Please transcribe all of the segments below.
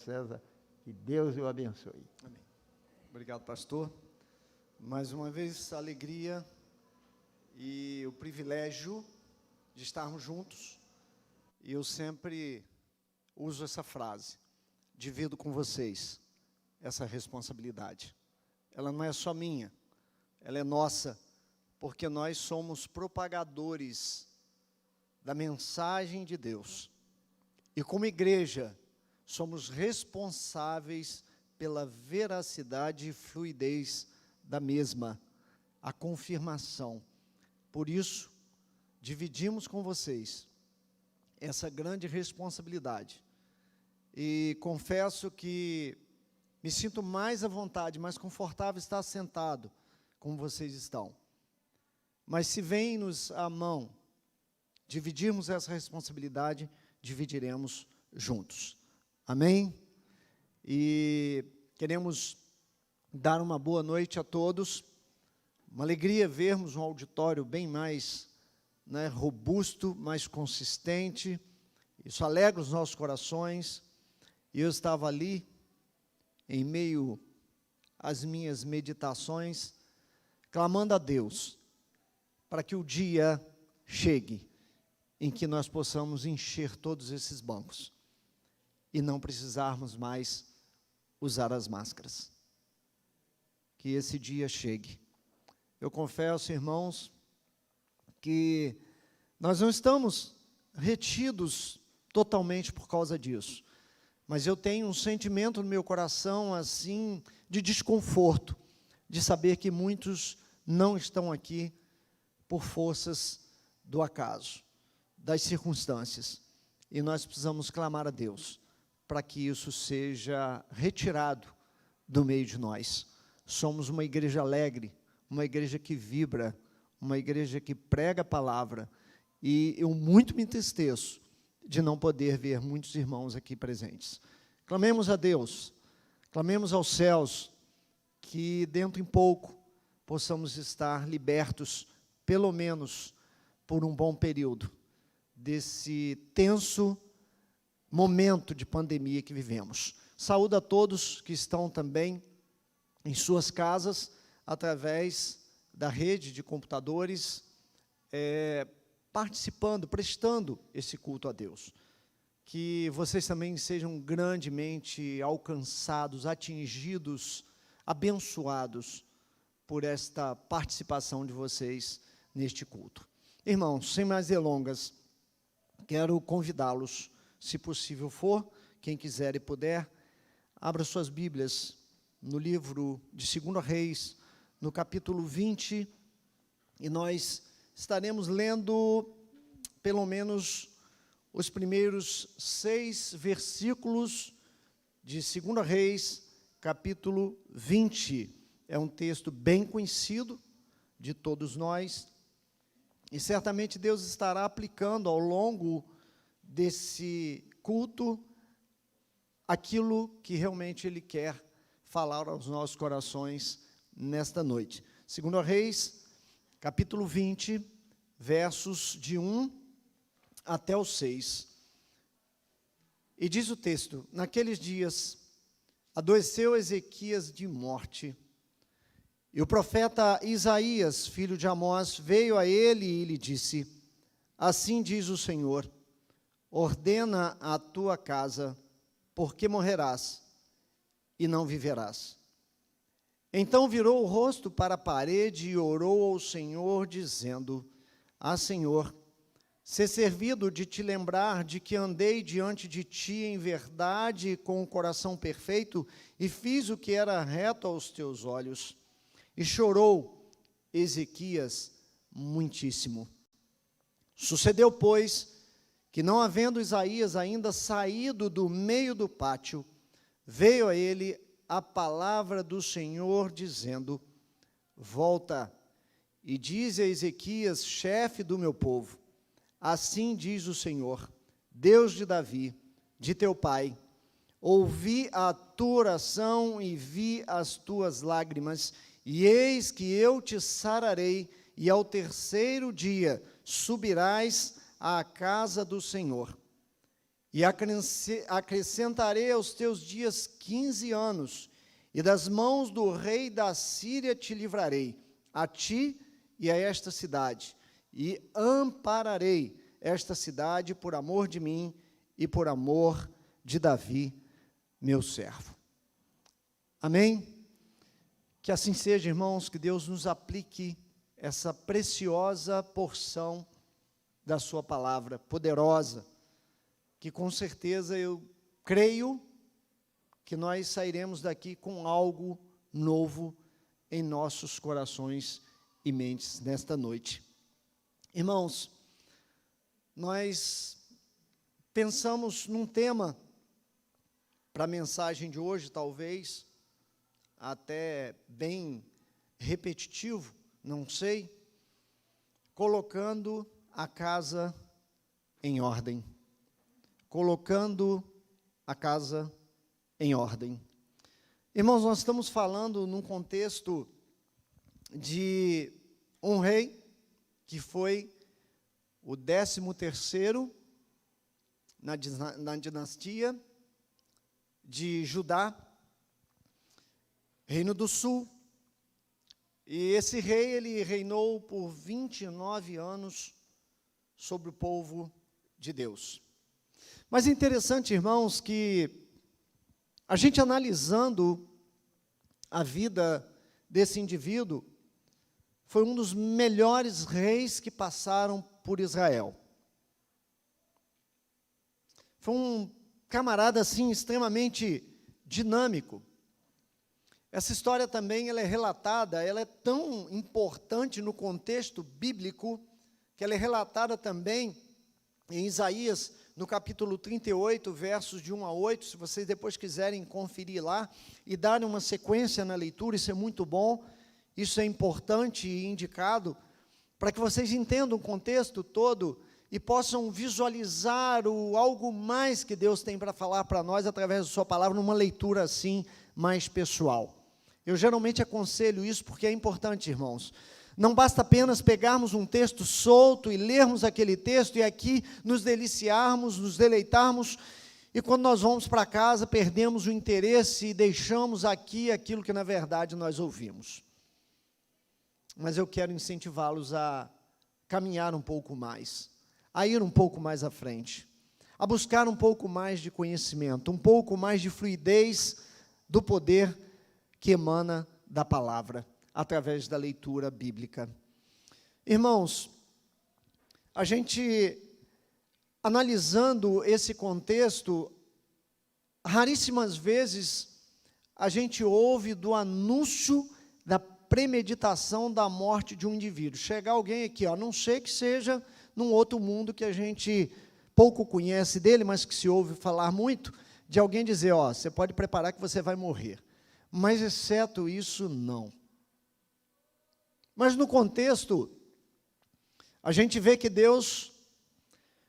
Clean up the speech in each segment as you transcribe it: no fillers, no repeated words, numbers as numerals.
César, que Deus o abençoe. Amém. Obrigado, pastor. Mais uma vez, a alegria e o privilégio de estarmos juntos. E eu sempre uso essa frase, divido com vocês essa responsabilidade. Ela não é só minha, ela é nossa, porque nós somos propagadores da mensagem de Deus. E como igreja, somos responsáveis pela veracidade e fluidez da mesma, a confirmação. Por isso, dividimos com vocês essa grande responsabilidade. E confesso que me sinto mais à vontade, mais confortável estar sentado como vocês estão. Mas se vem-nos à mão dividirmos essa responsabilidade, dividiremos juntos. Amém? E queremos dar uma boa noite a todos. Uma alegria vermos um auditório bem mais robusto, mais consistente. Isso alegra os nossos corações. E eu estava ali, em meio às minhas meditações, clamando a Deus, para que o dia chegue em que nós possamos encher todos esses bancos e não precisarmos mais usar as máscaras. Que esse dia chegue. Eu confesso, irmãos, que nós não estamos retidos totalmente por causa disso, mas eu tenho um sentimento no meu coração, assim, de desconforto, de saber que muitos não estão aqui por forças do acaso, das circunstâncias, e nós precisamos clamar a Deus para que isso seja retirado do meio de nós. Somos uma igreja alegre, uma igreja que vibra, uma igreja que prega a palavra, e eu muito me entristeço de não poder ver muitos irmãos aqui presentes. Clamemos a Deus, clamemos aos céus, que dentro em pouco possamos estar libertos, pelo menos por um bom período, desse tenso momento de pandemia que vivemos. Saúdo a todos que estão também em suas casas, através da rede de computadores, participando, prestando esse culto a Deus. Que vocês também sejam grandemente alcançados, atingidos, abençoados por esta participação de vocês neste culto. Irmãos, sem mais delongas, quero convidá-los, se possível for, quem quiser e puder, abra suas Bíblias no livro de 2 Reis, no capítulo 20, e nós estaremos lendo pelo menos os primeiros 6 versículos de 2 Reis, capítulo 20. É um texto bem conhecido de todos nós, e certamente Deus estará aplicando ao longo desse culto aquilo que realmente Ele quer falar aos nossos corações nesta noite. 2 Reis, capítulo 20, versos de 1 até o 6. E diz o texto: naqueles dias adoeceu Ezequias de morte, e o profeta Isaías, filho de Amós, veio a ele e lhe disse: assim diz o Senhor, ordena a tua casa, porque morrerás e não viverás. Então virou o rosto para a parede e orou ao Senhor, dizendo: ah, Senhor, ser servido de te lembrar de que andei diante de ti em verdade, com o coração perfeito, e fiz o que era reto aos teus olhos. E chorou Ezequias muitíssimo. Sucedeu, pois, que não havendo Isaías ainda saído do meio do pátio, veio a ele a palavra do Senhor, dizendo: volta e dize a Ezequias, chefe do meu povo, assim diz o Senhor, Deus de Davi, de teu pai, ouvi a tua oração e vi as tuas lágrimas, e eis que eu te sararei, e ao terceiro dia subirás à casa do Senhor. e acrescentarei aos teus dias 15 anos, e das mãos do rei da Síria te livrarei, a ti e a esta cidade, e ampararei esta cidade por amor de mim e por amor de Davi, meu servo. Amém? Que assim seja, irmãos, que Deus nos aplique essa preciosa porção da sua palavra, poderosa, que com certeza eu creio que nós sairemos daqui com algo novo em nossos corações e mentes nesta noite. Irmãos, nós pensamos num tema para a mensagem de hoje, talvez até bem repetitivo, não sei, colocando a casa em ordem. Colocando a casa em ordem. Irmãos, nós estamos falando num contexto de um rei que foi o 13º na dinastia de Judá, Reino do Sul. E esse rei, ele reinou por 29 anos sobre o povo de Deus. Mas é interessante, irmãos, que a gente analisando a vida desse indivíduo, foi um dos melhores reis que passaram por Israel. Foi um camarada, assim, extremamente dinâmico. Essa história também ela é relatada, ela é tão importante no contexto bíblico, que ela é relatada também em Isaías, no capítulo 38, versos de 1 a 8, se vocês depois quiserem conferir lá, e darem uma sequência na leitura, isso é muito bom, isso é importante e indicado, para que vocês entendam o contexto todo, e possam visualizar algo mais que Deus tem para falar para nós, através da sua palavra, numa leitura assim, mais pessoal. Eu geralmente aconselho isso porque é importante, irmãos. Não basta apenas pegarmos um texto solto e lermos aquele texto e aqui nos deliciarmos, nos deleitarmos, e quando nós vamos para casa, perdemos o interesse e deixamos aqui aquilo que na verdade nós ouvimos. Mas eu quero incentivá-los a caminhar um pouco mais, a ir um pouco mais à frente, a buscar um pouco mais de conhecimento, um pouco mais de fluidez do poder que emana da palavra, através da leitura bíblica. Irmãos, a gente, analisando esse contexto, raríssimas vezes a gente ouve do anúncio da premeditação da morte de um indivíduo. Chega alguém aqui, a não ser que seja num outro mundo que a gente pouco conhece dele, mas que se ouve falar muito, de alguém dizer, você pode preparar que você vai morrer. Mas, exceto isso, não. Mas, no contexto, a gente vê que Deus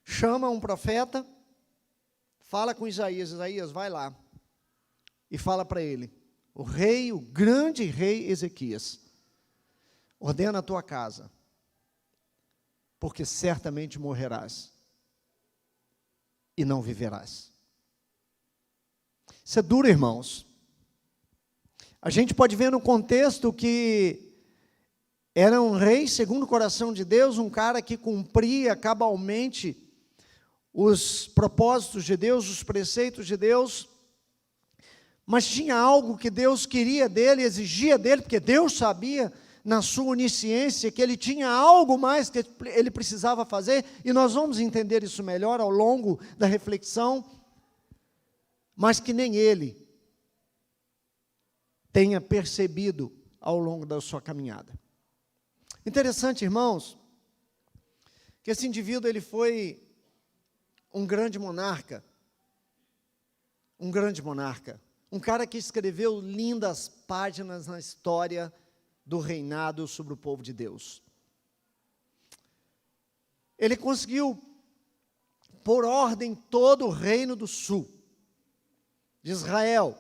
chama um profeta, fala com Isaías, vai lá, e fala para ele, o grande rei Ezequias, ordena a tua casa, porque certamente morrerás, e não viverás. Isso é duro, irmãos. A gente pode ver no contexto que era um rei segundo o coração de Deus, um cara que cumpria cabalmente os propósitos de Deus, os preceitos de Deus, mas tinha algo que Deus queria dele, exigia dele, porque Deus sabia, na sua onisciência, que ele tinha algo mais que ele precisava fazer, e nós vamos entender isso melhor ao longo da reflexão, mas que nem ele tenha percebido ao longo da sua caminhada. Interessante, irmãos, que esse indivíduo ele foi um grande monarca, um cara que escreveu lindas páginas na história do reinado sobre o povo de Deus. Ele conseguiu pôr ordem todo o reino do sul, de Israel,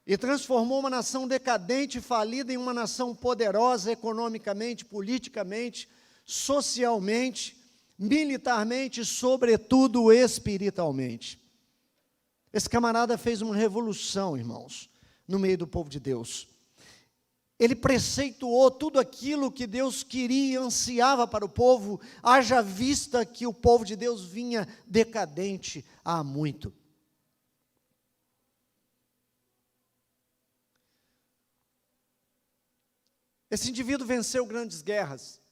e transformou uma nação decadente e falida em uma nação poderosa economicamente, politicamente, socialmente, militarmente e, sobretudo, espiritualmente. Esse camarada fez uma revolução, irmãos, no meio do povo de Deus. Ele preceituou tudo aquilo que Deus queria e ansiava para o povo, haja vista que o povo de Deus vinha decadente há muito. Esse indivíduo venceu grandes guerras.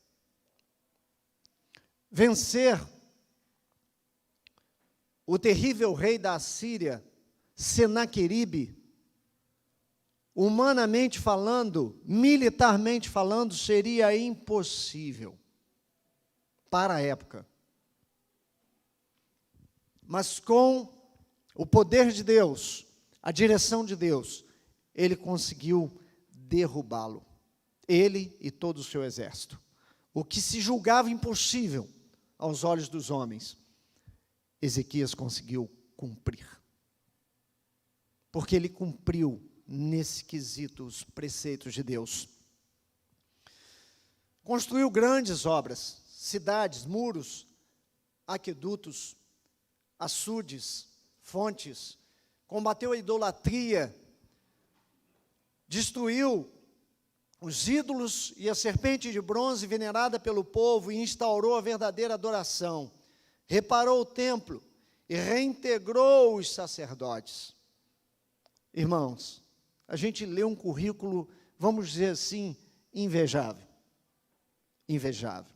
Vencer o terrível rei da Assíria, Senaqueribe, humanamente falando, militarmente falando, seria impossível para a época. Mas com o poder de Deus, a direção de Deus, ele conseguiu derrubá-lo. Ele e todo o seu exército. O que se julgava impossível aos olhos dos homens, Ezequias conseguiu cumprir. Porque ele cumpriu nesse quesito os preceitos de Deus. Construiu grandes obras, cidades, muros, aquedutos, açudes, fontes, combateu a idolatria, destruiu os ídolos e a serpente de bronze venerada pelo povo e instaurou a verdadeira adoração. Reparou o templo e reintegrou os sacerdotes. Irmãos, a gente lê um currículo, vamos dizer assim, invejável. Invejável.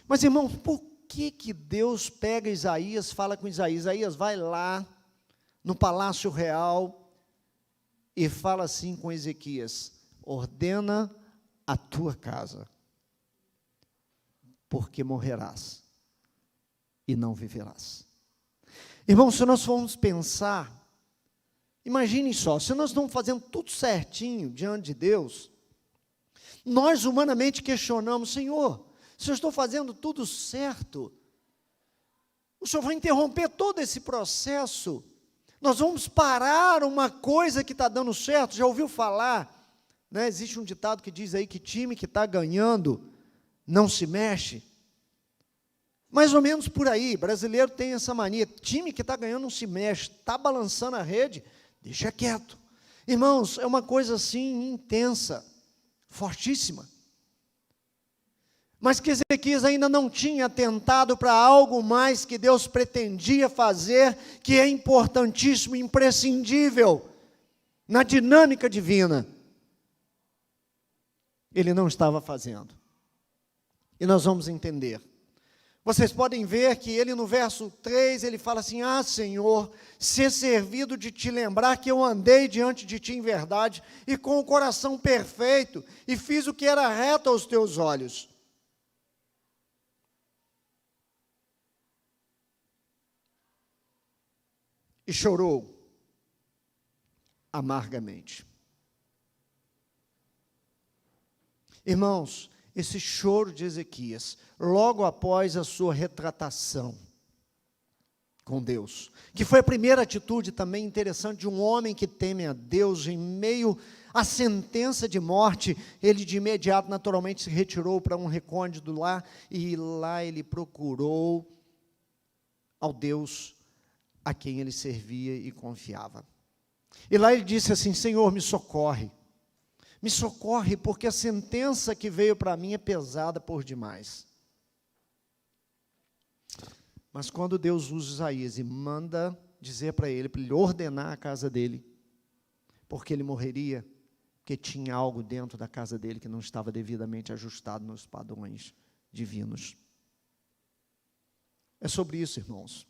Mas, irmãos, por que Deus pega Isaías, fala com Isaías? Isaías vai lá no palácio real e fala assim com Ezequias: ordena a tua casa, porque morrerás e não viverás. Irmãos, se nós formos pensar, imaginem só, se nós estamos fazendo tudo certinho diante de Deus, nós humanamente questionamos: Senhor, se eu estou fazendo tudo certo, o Senhor vai interromper todo esse processo? Nós vamos parar uma coisa que está dando certo? Já ouviu falar, né? Existe um ditado que diz aí que time que está ganhando não se mexe. Mais ou menos por aí, brasileiro tem essa mania, time que está ganhando não se mexe, está balançando a rede, deixa quieto. Irmãos, é uma coisa assim intensa, fortíssima. Mas que Ezequias ainda não tinha atentado para algo mais que Deus pretendia fazer, que é importantíssimo, imprescindível na dinâmica divina. Ele não estava fazendo. E nós vamos entender. Vocês podem ver que ele no verso 3, ele fala assim: ah, Senhor, ser servido de te lembrar que eu andei diante de ti em verdade e com o coração perfeito e fiz o que era reto aos teus olhos. E chorou amargamente. Irmãos, esse choro de Ezequias, logo após a sua retratação com Deus, que foi a primeira atitude também interessante de um homem que teme a Deus, em meio à sentença de morte, ele de imediato, naturalmente, se retirou para um recôndito lá, e lá ele procurou ao Deus a quem ele servia e confiava. E lá ele disse assim: Senhor, me socorre, porque a sentença que veio para mim é pesada por demais. Mas quando Deus usa Isaías e manda dizer para ele ordenar a casa dele, porque ele morreria, porque tinha algo dentro da casa dele que não estava devidamente ajustado nos padrões divinos. É sobre isso, irmãos,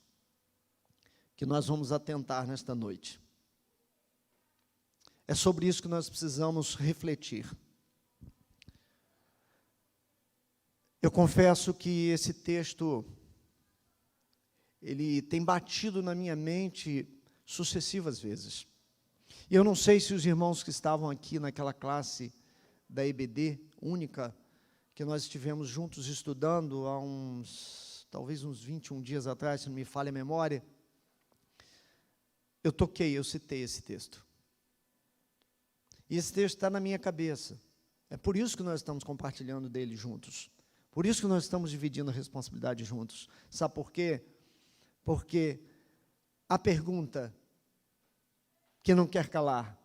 que nós vamos atentar nesta noite. É sobre isso que nós precisamos refletir. Eu confesso que esse texto, ele tem batido na minha mente sucessivas vezes. E eu não sei se os irmãos que estavam aqui naquela classe da EBD, única, que nós estivemos juntos estudando há talvez uns 21 dias atrás, se não me falha a memória, eu citei esse texto. E esse texto está na minha cabeça. É por isso que nós estamos compartilhando dele juntos. Por isso que nós estamos dividindo a responsabilidade juntos. Sabe por quê? Porque a pergunta que não quer calar: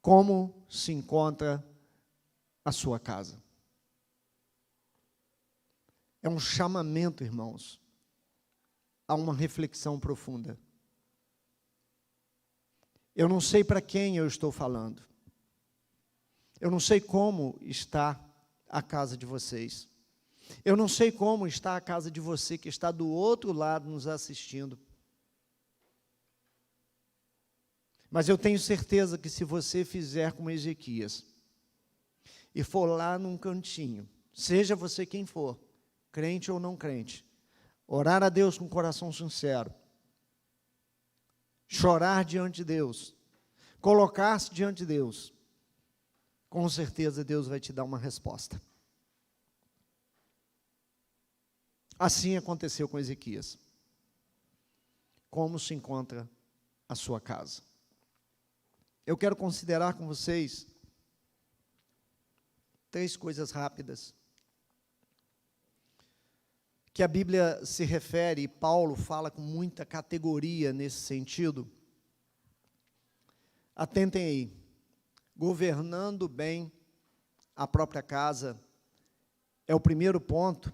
como se encontra a sua casa? É um chamamento, irmãos, a uma reflexão profunda. Eu não sei para quem eu estou falando. Eu não sei como está a casa de vocês. Eu não sei como está a casa de você que está do outro lado nos assistindo. Mas eu tenho certeza que se você fizer como Ezequias e for lá num cantinho, seja você quem for, crente ou não crente, orar a Deus com o coração sincero, chorar diante de Deus, colocar-se diante de Deus, com certeza Deus vai te dar uma resposta. Assim aconteceu com Ezequias. Como se encontra a sua casa? Eu quero considerar com vocês 3 coisas rápidas que a Bíblia se refere, e Paulo fala com muita categoria nesse sentido. Atentem aí. Governando bem a própria casa é o primeiro ponto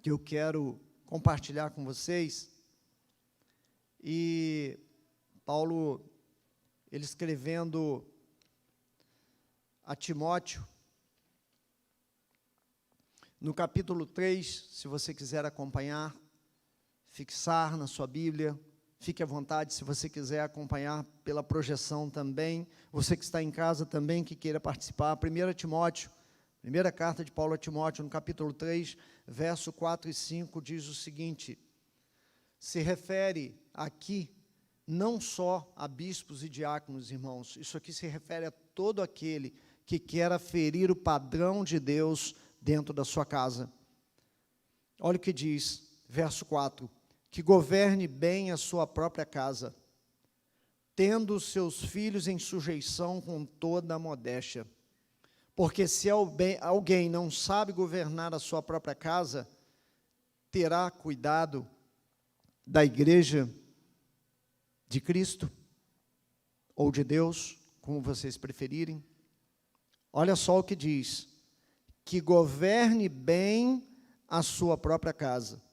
que eu quero compartilhar com vocês. E Paulo, ele escrevendo a Timóteo, no capítulo 3, se você quiser acompanhar, fixar na sua Bíblia, fique à vontade, se você quiser acompanhar pela projeção também, você que está em casa também, que queira participar. 1 Timóteo, primeira carta de Paulo a Timóteo, no capítulo 3, verso 4 e 5, diz o seguinte: se refere aqui não só a bispos e diáconos, irmãos, isso aqui se refere a todo aquele que quer aferir o padrão de Deus dentro da sua casa. Olha o que diz, verso 4, que governe bem a sua própria casa, tendo os seus filhos em sujeição com toda a modéstia. Porque se alguém não sabe governar a sua própria casa, terá cuidado da igreja de Cristo, ou de Deus, como vocês preferirem. Olha só o que diz, que governe bem a sua própria casa,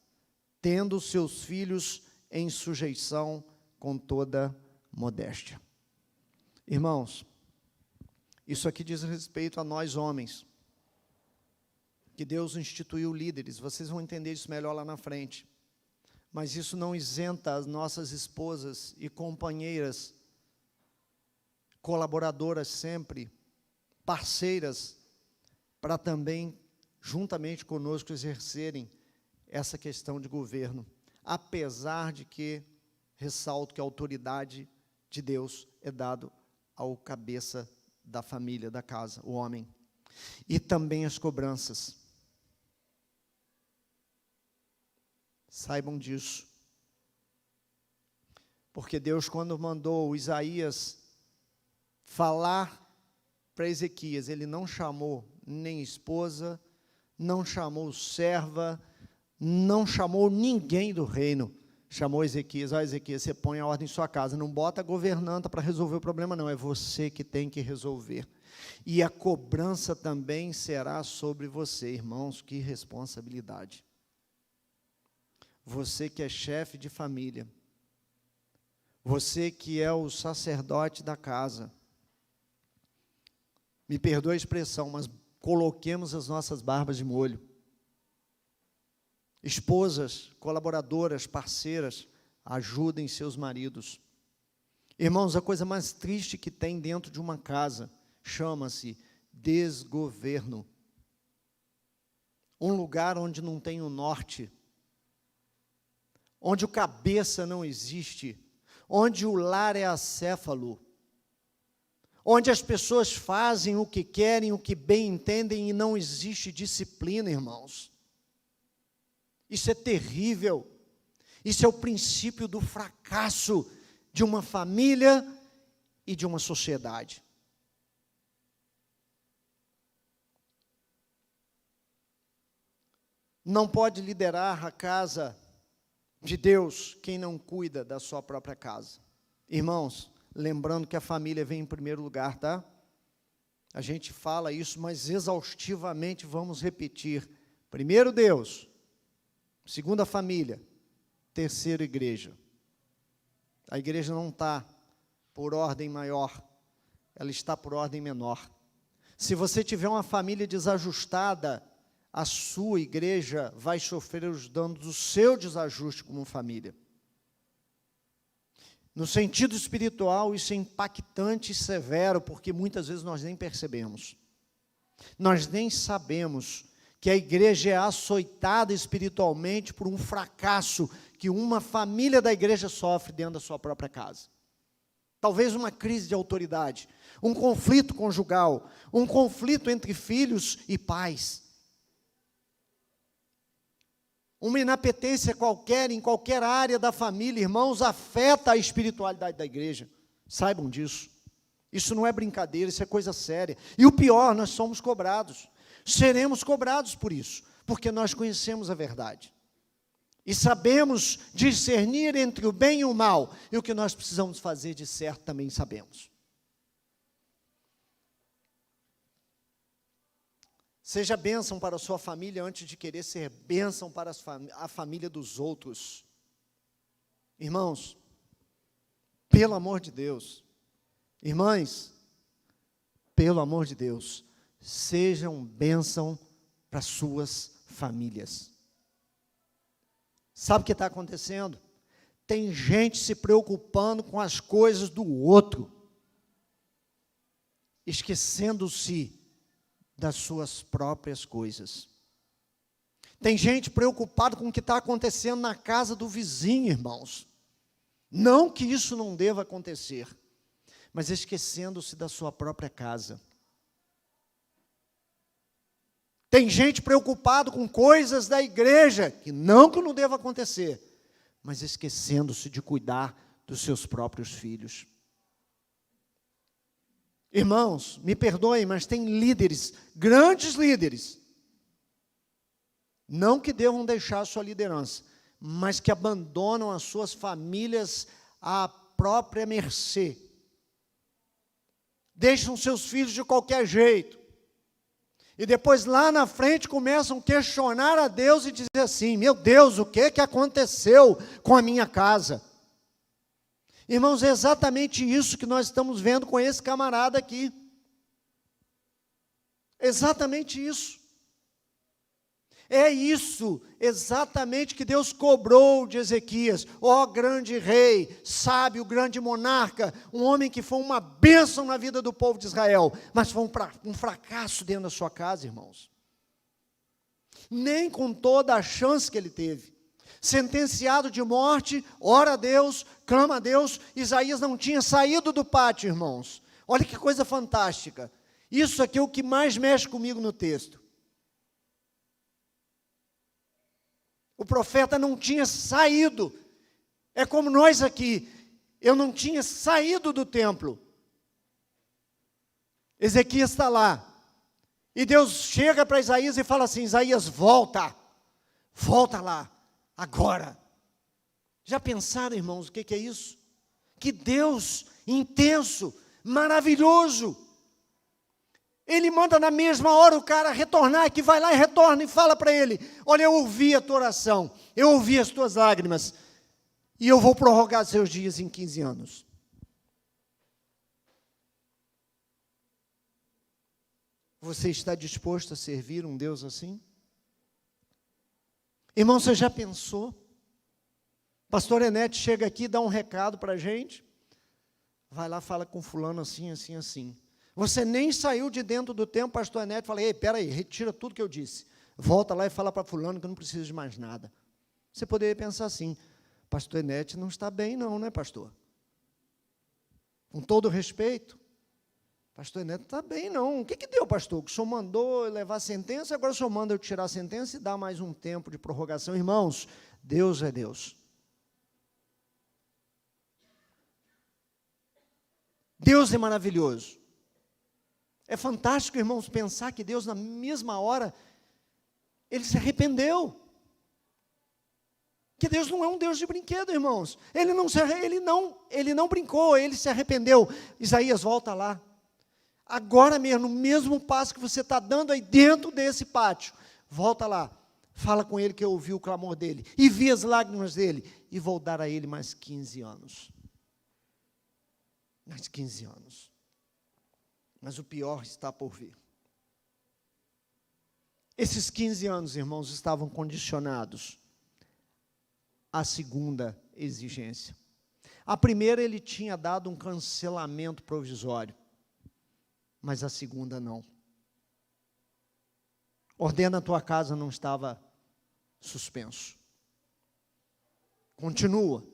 tendo os seus filhos em sujeição com toda modéstia. Irmãos, isso aqui diz respeito a nós homens, que Deus instituiu líderes, vocês vão entender isso melhor lá na frente, mas isso não isenta as nossas esposas e companheiras, colaboradoras sempre, parceiras, para também, juntamente conosco, exercerem essa questão de governo, apesar de que, ressalto que a autoridade de Deus é dado ao cabeça da família, da casa, o homem. E também as cobranças. Saibam disso. Porque Deus, quando mandou Isaías falar para Ezequias, ele não chamou nem esposa, não chamou serva, não chamou ninguém do reino. Chamou Ezequias: ó, Ezequias, você põe a ordem em sua casa, não bota a governanta para resolver o problema, não, é você que tem que resolver. E a cobrança também será sobre você, irmãos, que responsabilidade. Você que é chefe de família, você que é o sacerdote da casa, me perdoe a expressão, mas coloquemos as nossas barbas de molho. Esposas, colaboradoras, parceiras, ajudem seus maridos. Irmãos, a coisa mais triste que tem dentro de uma casa chama-se desgoverno. Um lugar onde não tem o norte, onde o cabeça não existe, onde o lar é acéfalo, onde as pessoas fazem o que querem, o que bem entendem e não existe disciplina, irmãos. Isso é terrível. Isso é o princípio do fracasso de uma família e de uma sociedade. Não pode liderar a casa de Deus quem não cuida da sua própria casa. Irmãos, lembrando que a família vem em primeiro lugar, tá? A gente fala isso, mas exaustivamente vamos repetir. Primeiro Deus, segundo a família, terceiro igreja. A igreja não está por ordem maior, ela está por ordem menor. Se você tiver uma família desajustada, a sua igreja vai sofrer os danos do seu desajuste como família. No sentido espiritual, isso é impactante e severo, porque muitas vezes nós nem percebemos. Nós nem sabemos que a igreja é açoitada espiritualmente por um fracasso que uma família da igreja sofre dentro da sua própria casa. Talvez uma crise de autoridade, um conflito conjugal, um conflito entre filhos e pais. Uma inapetência qualquer, em qualquer área da família, irmãos, afeta a espiritualidade da igreja. Saibam disso. Isso não é brincadeira, isso é coisa séria. E o pior, nós somos cobrados. Seremos cobrados por isso, porque nós conhecemos a verdade. E sabemos discernir entre o bem e o mal. E o que nós precisamos fazer de certo também sabemos. Seja bênção para a sua família antes de querer ser bênção para a família dos outros. Irmãos, pelo amor de Deus, irmãs, pelo amor de Deus, sejam bênção para suas famílias. Sabe o que está acontecendo? Tem gente se preocupando com as coisas do outro, esquecendo-se das suas próprias coisas. Tem gente preocupada com o que está acontecendo na casa do vizinho, irmãos. Não que isso não deva acontecer, mas esquecendo-se da sua própria casa. Tem gente preocupada com coisas da igreja, que não deva acontecer, mas esquecendo-se de cuidar dos seus próprios filhos. Irmãos, me perdoem, mas tem líderes, grandes líderes, não que devam deixar a sua liderança, mas que abandonam as suas famílias à própria mercê. Deixam seus filhos de qualquer jeito. E depois lá na frente começam a questionar a Deus e dizer assim: meu Deus, o que aconteceu com a minha casa? Irmãos, é exatamente isso que nós estamos vendo com esse camarada aqui. Exatamente isso. É isso exatamente que Deus cobrou de Ezequias. Ó grande rei, sábio, grande monarca, um homem que foi uma bênção na vida do povo de Israel, mas foi um fracasso dentro da sua casa, irmãos. Nem com toda a chance que ele teve. Sentenciado de morte, ora a Deus, clama a Deus. Isaías não tinha saído do pátio, irmãos. Olha que coisa fantástica. Isso aqui é o que mais mexe comigo no texto. O profeta não tinha saído. É como nós aqui. Eu não tinha saído do templo. Ezequias está lá. E Deus chega para Isaías e fala assim: Isaías, volta. Volta lá. Agora. Já pensaram, irmãos, o que é isso? Que Deus intenso, maravilhoso. Ele manda na mesma hora o cara retornar, que vai lá e retorna e fala para ele: olha, eu ouvi a tua oração, eu ouvi as tuas lágrimas, e eu vou prorrogar seus dias em 15 anos. Você está disposto a servir um Deus assim? Irmão, você já pensou? Pastor Enete chega aqui, dá um recado para a gente, vai lá, fala com fulano assim, assim, assim. Você nem saiu de dentro do templo, pastor Enete, fala: ei, peraí, retira tudo que eu disse. Volta lá e fala para fulano que eu não preciso de mais nada. Você poderia pensar assim: pastor Enete não está bem não, né, pastor? Com todo respeito, pastor Enete não está bem não. O que deu, pastor? Que o senhor mandou levar a sentença, agora o senhor manda eu tirar a sentença e dar mais um tempo de prorrogação. Irmãos, Deus é Deus. Deus é maravilhoso. É fantástico, irmãos, pensar que Deus, na mesma hora, Ele se arrependeu. Que Deus não é um Deus de brinquedo, irmãos. Ele não brincou, ele se arrependeu. Isaías, volta lá. Agora mesmo, no mesmo passo que você está dando aí dentro desse pátio, volta lá. Fala com ele que eu ouvi o clamor dele, e vi as lágrimas dele, e vou dar a ele mais 15 anos. Mais 15 anos. Mas o pior está por vir. Esses 15 anos, irmãos, estavam condicionados à segunda exigência. A primeira, ele tinha dado um cancelamento provisório, mas a segunda não. Ordena a tua casa não estava suspenso. Continua,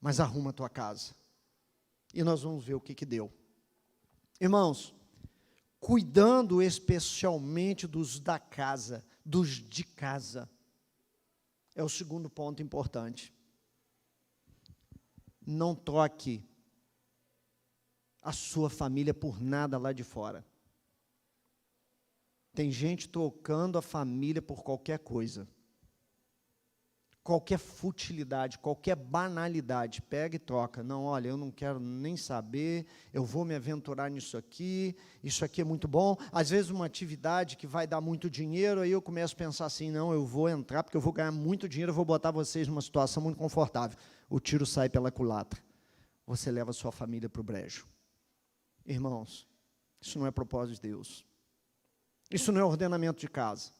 mas arruma a tua casa. E nós vamos ver o que deu. Irmãos, cuidando especialmente dos da casa, dos de casa, é o segundo ponto importante. Não troque a sua família por nada lá de fora. Tem gente trocando a família por qualquer coisa. Qualquer futilidade, qualquer banalidade, pega e troca. Não, olha, eu não quero nem saber, eu vou me aventurar nisso aqui, isso aqui é muito bom. Às vezes uma atividade que vai dar muito dinheiro, aí eu começo a pensar assim, não, eu vou entrar porque eu vou ganhar muito dinheiro, eu vou botar vocês numa situação muito confortável. O tiro sai pela culatra. Você leva a sua família para o brejo. Irmãos, isso não é propósito de Deus. Isso não é ordenamento de casa.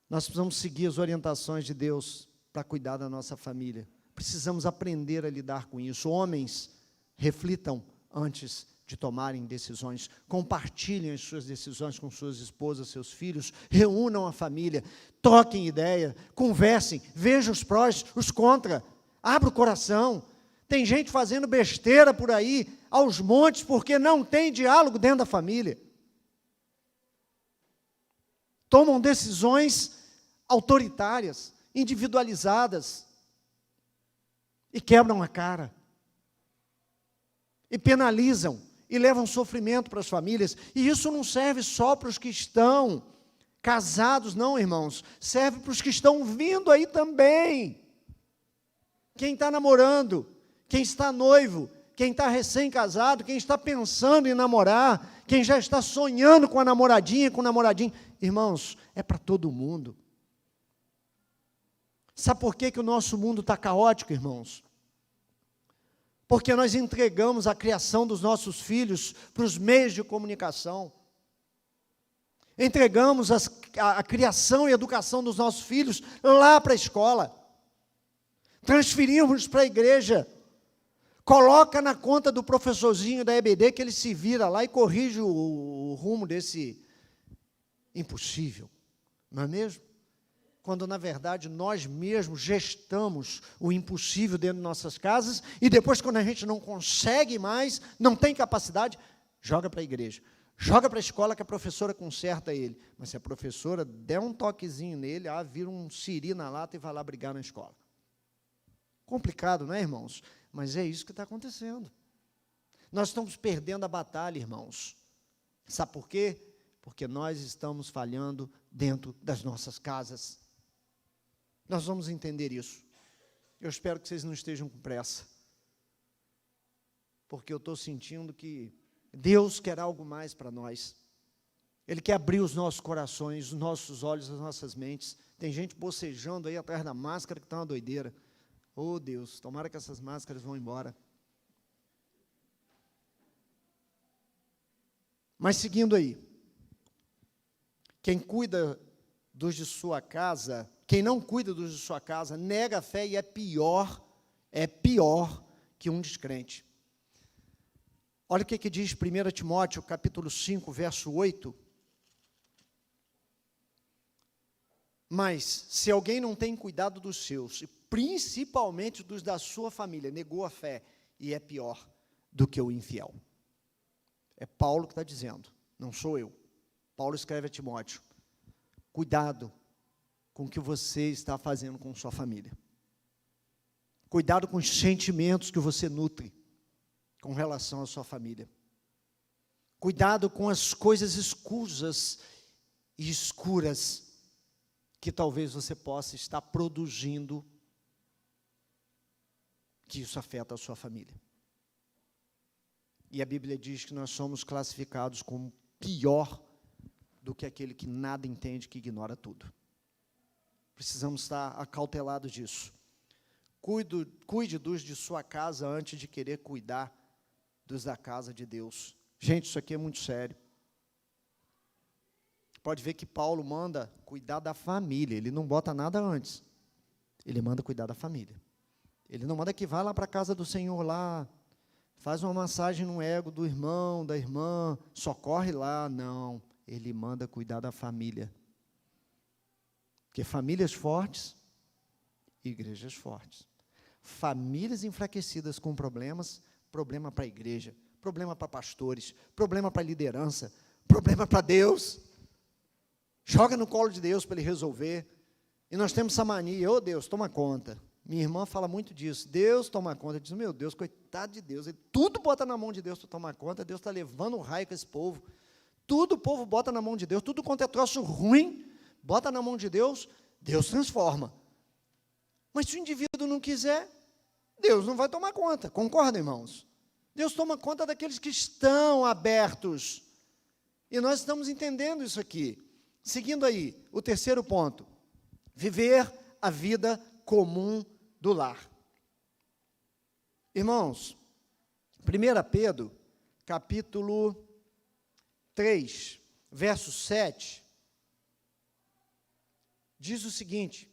Nós precisamos seguir as orientações de Deus para cuidar da nossa família. Precisamos aprender a lidar com isso. Homens, reflitam antes de tomarem decisões. Compartilhem as suas decisões com suas esposas, seus filhos. Reúnam a família. Troquem ideia. Conversem. Vejam os prós, os contra. Abra o coração. Tem gente fazendo besteira por aí, aos montes, porque não tem diálogo dentro da família. Tomam decisões autoritárias, individualizadas, e quebram a cara, e penalizam, e levam sofrimento para as famílias, e isso não serve só para os que estão casados, não, irmãos, serve para os que estão vindo aí também. Quem está namorando, quem está noivo, quem está recém-casado, quem está pensando em namorar, quem já está sonhando com a namoradinha, com o namoradinho. Irmãos, é para todo mundo. Sabe por que o nosso mundo está caótico, irmãos? Porque nós entregamos a criação dos nossos filhos para os meios de comunicação. Entregamos a criação e a educação dos nossos filhos lá para a escola. Transferimos para a igreja. Coloca na conta do professorzinho da EBD que ele se vira lá e corrige o rumo desse impossível, não é mesmo? Quando, na verdade, nós mesmos gestamos o impossível dentro de nossas casas e depois, quando a gente não consegue mais, não tem capacidade, joga para a igreja, joga para a escola que a professora conserta ele. Mas se a professora der um toquezinho nele, vira um siri na lata e vai lá brigar na escola. Complicado, não é, irmãos? Mas é isso que está acontecendo. Nós estamos perdendo a batalha, irmãos. Sabe por quê? Porque nós estamos falhando dentro das nossas casas. Nós vamos entender isso. Eu espero que vocês não estejam com pressa. Porque eu estou sentindo que Deus quer algo mais para nós. Ele quer abrir os nossos corações, os nossos olhos, as nossas mentes. Tem gente bocejando aí atrás da máscara que está uma doideira. Oh, Deus, tomara que essas máscaras vão embora. Mas seguindo aí, quem cuida dos de sua casa, quem não cuida dos de sua casa, nega a fé e é pior que um descrente. Olha o que diz 1 Timóteo, capítulo 5, verso 8. Mas, se alguém não tem cuidado dos seus, e principalmente dos da sua família, negou a fé, e é pior do que o infiel. É Paulo que está dizendo, não sou eu. Paulo escreve a Timóteo, cuidado com o que você está fazendo com sua família. Cuidado com os sentimentos que você nutre com relação à sua família. Cuidado com as coisas escusas e escuras que talvez você possa estar produzindo que isso afeta a sua família. E a Bíblia diz que nós somos classificados como pior do que aquele que nada entende, que ignora tudo. Precisamos estar acautelados disso. Cuide dos de sua casa antes de querer cuidar dos da casa de Deus. Gente, isso aqui é muito sério. Pode ver que Paulo manda cuidar da família, ele não bota nada antes. Ele manda cuidar da família. Ele não manda que vá lá para a casa do Senhor lá, faz uma massagem no ego do irmão, da irmã, socorre lá. Não, ele manda cuidar da família. Porque famílias fortes, igrejas fortes. Famílias enfraquecidas com problemas, problema para a igreja, problema para pastores, problema para a liderança, problema para Deus. Joga no colo de Deus para Ele resolver. E nós temos essa mania, ô Deus, toma conta. Minha irmã fala muito disso, Deus toma conta. Eu digo, meu Deus, coitado de Deus, ele tudo bota na mão de Deus para tomar conta, Deus está levando um raio com esse povo. Tudo o povo bota na mão de Deus, tudo quanto é troço ruim, bota na mão de Deus, Deus transforma. Mas se o indivíduo não quiser, Deus não vai tomar conta, concorda, irmãos? Deus toma conta daqueles que estão abertos. E nós estamos entendendo isso aqui. Seguindo aí, o terceiro ponto, viver a vida comum do lar. Irmãos, 1 Pedro, capítulo 3, verso 7, diz o seguinte: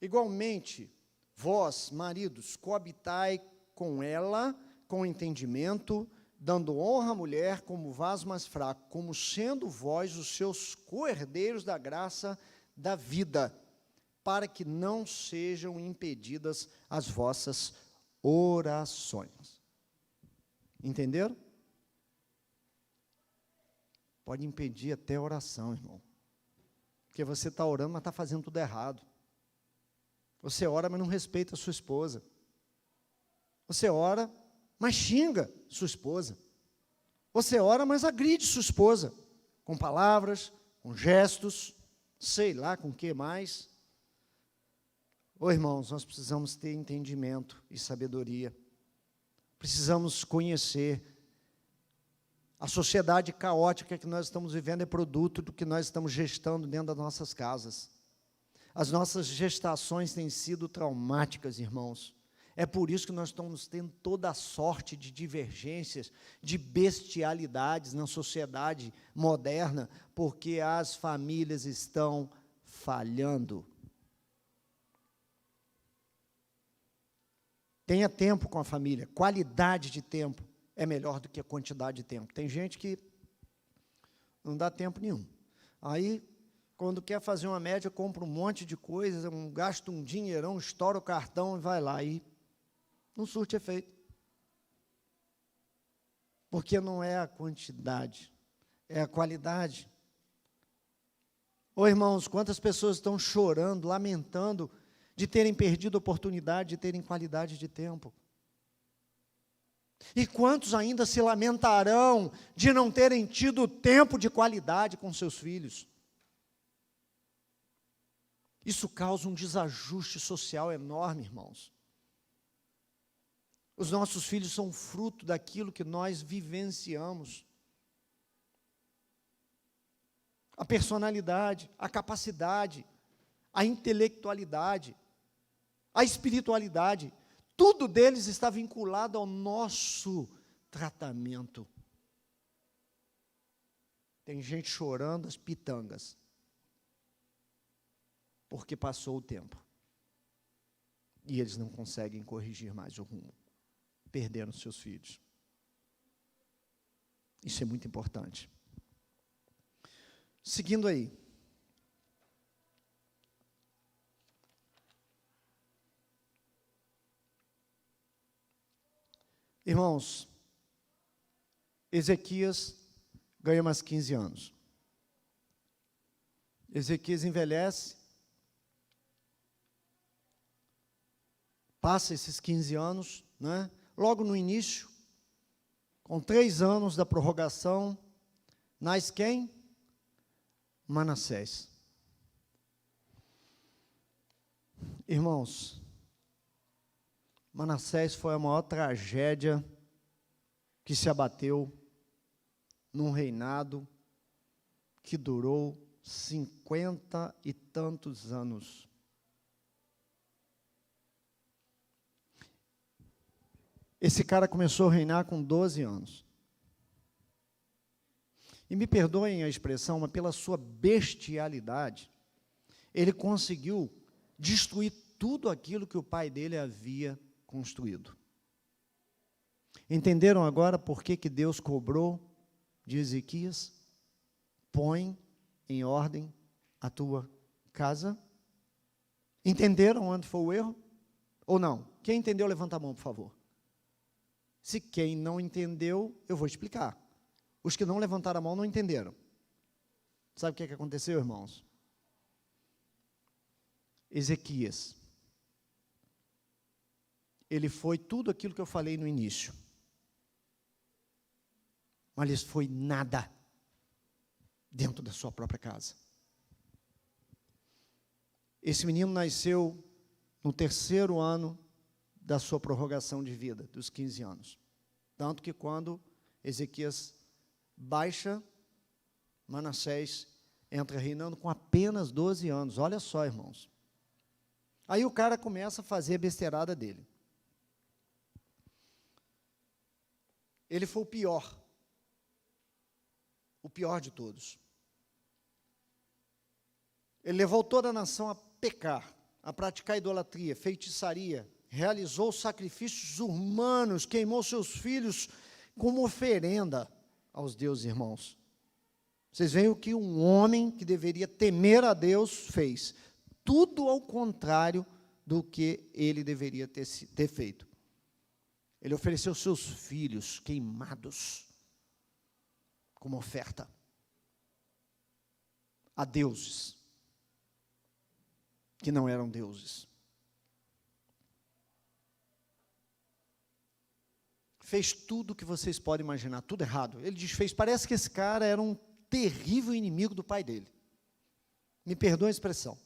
igualmente, vós, maridos, coabitai com ela, com entendimento, dando honra à mulher como vaso mais fraco, como sendo vós os seus co-herdeiros da graça da vida, para que não sejam impedidas as vossas orações. Entenderam? Pode impedir até a oração, irmão. Porque você está orando, mas está fazendo tudo errado. Você ora, mas não respeita a sua esposa. Você ora, mas xinga sua esposa. Você ora, mas agride sua esposa, com palavras, com gestos, sei lá com o que mais. Ô irmãos, nós precisamos ter entendimento e sabedoria. Precisamos conhecer. A sociedade caótica que nós estamos vivendo é produto do que nós estamos gestando dentro das nossas casas. As nossas gestações têm sido traumáticas, irmãos. É por isso que nós estamos tendo toda a sorte de divergências, de bestialidades na sociedade moderna, porque as famílias estão falhando. Tenha tempo com a família, qualidade de tempo é melhor do que a quantidade de tempo. Tem gente que não dá tempo nenhum. Aí, quando quer fazer uma média, compra um monte de coisas, gasta um dinheirão, estoura o cartão e vai lá. E não surte efeito. Porque não é a quantidade, é a qualidade. Ô irmãos, quantas pessoas estão chorando, lamentando de terem perdido a oportunidade de terem qualidade de tempo? E quantos ainda se lamentarão de não terem tido tempo de qualidade com seus filhos? Isso causa um desajuste social enorme, irmãos. Os nossos filhos são fruto daquilo que nós vivenciamos. A personalidade, a capacidade, a intelectualidade, a espiritualidade, tudo deles está vinculado ao nosso tratamento. Tem gente chorando as pitangas, porque passou o tempo. E eles não conseguem corrigir mais o rumo. Perderam seus filhos. Isso é muito importante. Seguindo aí. Irmãos, Ezequias ganha mais 15 anos. Ezequias envelhece, passa esses 15 anos, né? Logo no início, com 3 anos da prorrogação, nasce quem? Manassés. Irmãos, Manassés foi a maior tragédia que se abateu num reinado que durou 50 e tantos anos. Esse cara começou a reinar com 12 anos. E me perdoem a expressão, mas pela sua bestialidade, ele conseguiu destruir tudo aquilo que o pai dele havia construído. Entenderam agora por que Deus cobrou de Ezequias? Põe em ordem a tua casa. Entenderam onde foi o erro? Ou não? Quem entendeu, levanta a mão, por favor. Se quem não entendeu, eu vou explicar. Os que não levantaram a mão não entenderam. Sabe o que aconteceu, irmãos? Ezequias, ele foi tudo aquilo que eu falei no início. Mas ele foi nada dentro da sua própria casa. Esse menino nasceu no 3º ano da sua prorrogação de vida, dos 15 anos. Tanto que quando Ezequias baixa, Manassés entra reinando com apenas 12 anos. Olha só, irmãos. Aí o cara começa a fazer a besteirada dele. Ele foi o pior de todos. Ele levou toda a nação a pecar, a praticar idolatria, feitiçaria, realizou sacrifícios humanos, queimou seus filhos como oferenda aos deuses, irmãos. Vocês veem o que um homem que deveria temer a Deus fez. Tudo ao contrário do que ele deveria ter feito. Ele ofereceu seus filhos queimados como oferta a deuses que não eram deuses. Fez tudo o que vocês podem imaginar, tudo errado. Ele desfez, parece que esse cara era um terrível inimigo do pai dele. Me perdoa a expressão.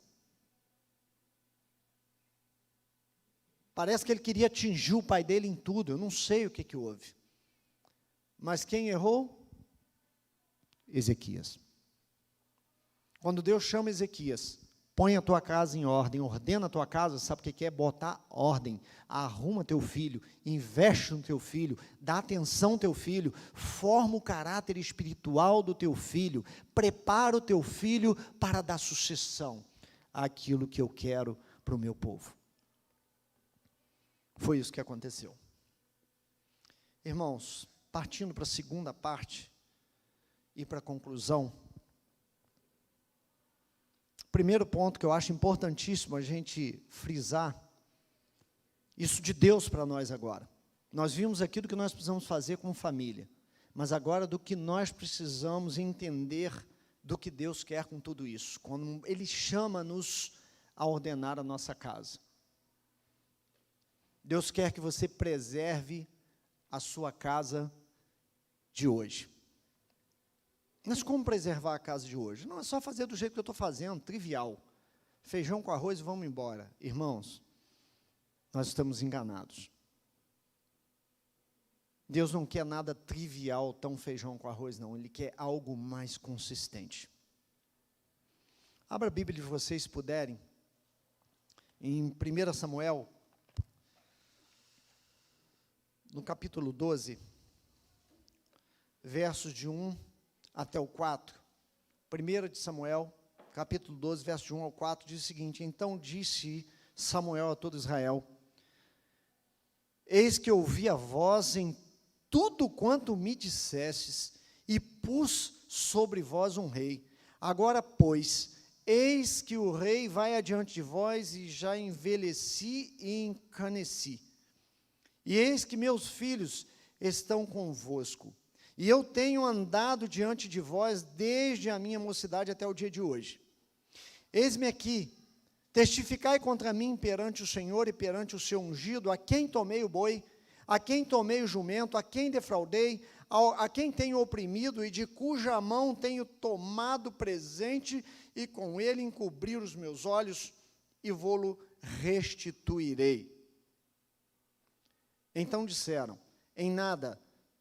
Parece que ele queria atingir o pai dele em tudo, eu não sei o que houve. Mas quem errou? Ezequias. Quando Deus chama Ezequias, põe a tua casa em ordem, ordena a tua casa, sabe o que é? Botar ordem, arruma teu filho, investe no teu filho, dá atenção ao teu filho, forma o caráter espiritual do teu filho, prepara o teu filho para dar sucessão àquilo que eu quero para o meu povo. Foi isso que aconteceu. Irmãos, partindo para a segunda parte e para a conclusão, primeiro ponto que eu acho importantíssimo a gente frisar, isso de Deus para nós agora. Nós vimos aqui do que nós precisamos fazer como família, mas agora do que nós precisamos entender do que Deus quer com tudo isso, quando Ele chama-nos a ordenar a nossa casa. Deus quer que você preserve a sua casa de hoje. Mas como preservar a casa de hoje? Não é só fazer do jeito que eu estou fazendo, trivial. Feijão com arroz e vamos embora. Irmãos, nós estamos enganados. Deus não quer nada trivial, tão feijão com arroz, não. Ele quer algo mais consistente. Abra a Bíblia de vocês, se puderem, em 1 Samuel, no capítulo 12, versos de 1 até o 4, 1 de Samuel, capítulo 12, verso de 1 ao 4, diz o seguinte: então disse Samuel a todo Israel: eis que ouvi a voz em tudo quanto me dissestes, e pus sobre vós um rei. Agora, pois, eis que o rei vai adiante de vós, e já envelheci e encaneci. E eis que meus filhos estão convosco, e eu tenho andado diante de vós desde a minha mocidade até o dia de hoje. Eis-me aqui, testificai contra mim perante o Senhor e perante o seu ungido, a quem tomei o boi, a quem tomei o jumento, a quem defraudei, a quem tenho oprimido e de cuja mão tenho tomado presente, e com ele encobrir os meus olhos, e vô-lo restituirei. Então disseram: em nada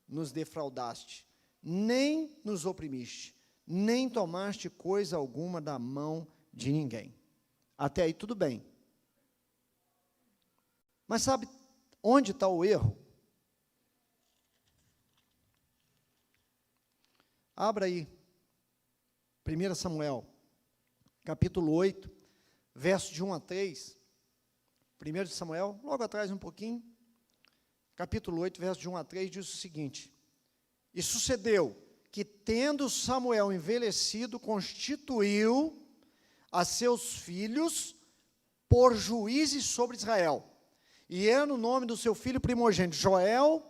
nos defraudaste, nem nos oprimiste, nem tomaste coisa alguma da mão de ninguém. Até aí tudo bem. Mas sabe onde está o erro? Abra aí, 1 Samuel, capítulo 8, versos de 1 a 3. 1 Samuel, logo atrás um pouquinho, capítulo 8, versos de 1 a 3, diz o seguinte: e sucedeu que, tendo Samuel envelhecido, constituiu a seus filhos por juízes sobre Israel. E era o nome do seu filho primogênito Joel,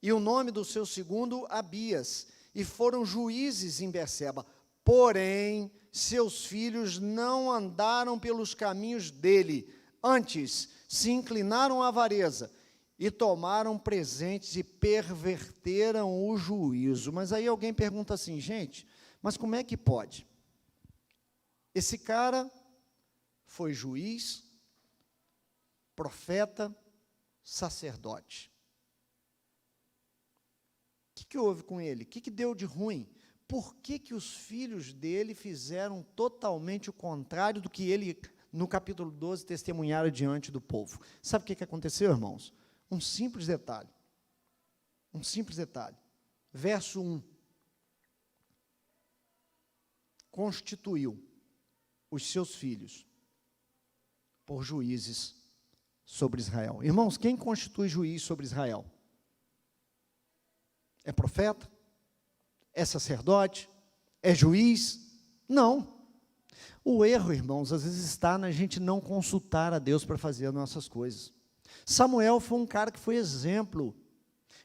e o nome do seu segundo Abias, e foram juízes em Berseba. Porém, seus filhos não andaram pelos caminhos dele, antes se inclinaram à avareza, e tomaram presentes e perverteram o juízo. Mas aí alguém pergunta assim: gente, mas como é que pode? Esse cara foi juiz, profeta, sacerdote. O que houve com ele? O que deu de ruim? Por que os filhos dele fizeram totalmente o contrário do que ele, no capítulo 12, testemunharam diante do povo? Sabe o que aconteceu, irmãos? Um simples detalhe. Um simples detalhe. Verso 1. Constituiu os seus filhos por juízes sobre Israel. Irmãos, quem constitui juiz sobre Israel? É profeta? É sacerdote? É juiz? Não. O erro, irmãos, às vezes está na gente não consultar a Deus para fazer as nossas coisas. Samuel foi um cara que foi exemplo.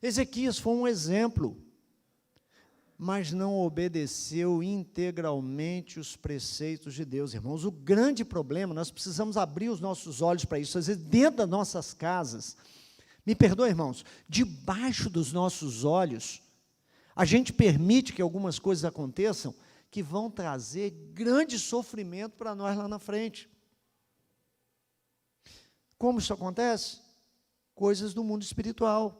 Ezequias foi um exemplo. Mas não obedeceu integralmente os preceitos de Deus, irmãos. O grande problema, nós precisamos abrir os nossos olhos para isso. Às vezes, dentro das nossas casas, me perdoe, irmãos, debaixo dos nossos olhos, a gente permite que algumas coisas aconteçam que vão trazer grande sofrimento para nós lá na frente. Como isso acontece? Coisas do mundo espiritual.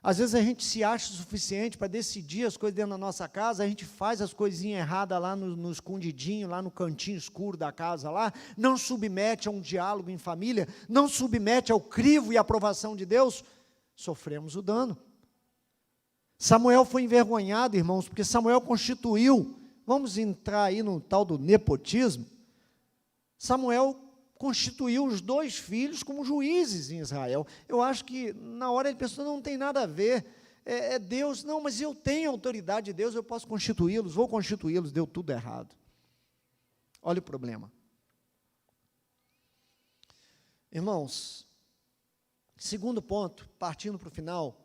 Às vezes a gente se acha o suficiente para decidir as coisas dentro da nossa casa, a gente faz as coisinhas erradas lá no escondidinho, lá no cantinho escuro da casa, lá, não submete a um diálogo em família, não submete ao crivo e aprovação de Deus, sofremos o dano. Samuel foi envergonhado, irmãos, porque Samuel constituiu, vamos entrar aí no tal do nepotismo, Samuel constituiu os 2 filhos como juízes em Israel. Eu acho que na hora ele pensou: não tem nada a ver, é Deus, não, mas eu tenho autoridade de Deus, eu posso constituí-los, vou constituí-los, deu tudo errado. Olha o problema. Irmãos, segundo ponto, partindo para o final,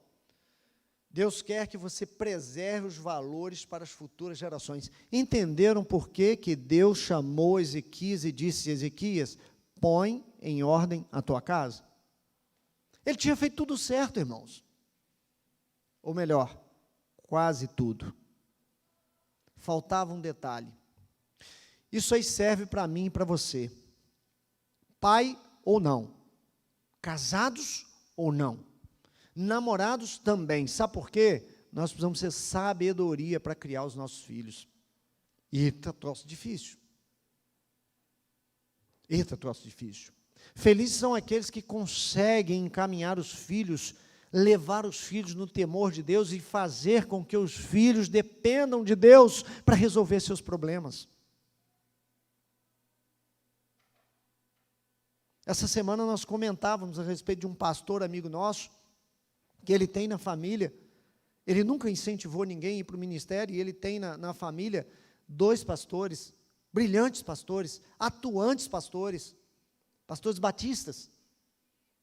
Deus quer que você preserve os valores para as futuras gerações. Entenderam por que Deus chamou Ezequias e disse: Ezequias, põe em ordem a tua casa? Ele tinha feito tudo certo, irmãos. Ou melhor, quase tudo. Faltava um detalhe. Isso aí serve para mim e para você. Pai ou não. Casados ou não. Namorados também. Sabe por quê? Nós precisamos ter sabedoria para criar os nossos filhos. E é troço difícil. Eita, troço difícil. Felizes são aqueles que conseguem encaminhar os filhos, levar os filhos no temor de Deus e fazer com que os filhos dependam de Deus para resolver seus problemas. Essa semana nós comentávamos a respeito de um pastor amigo nosso, que ele tem na família, ele nunca incentivou ninguém a ir para o ministério, e ele tem na família 2 pastores, brilhantes pastores, atuantes pastores, pastores batistas.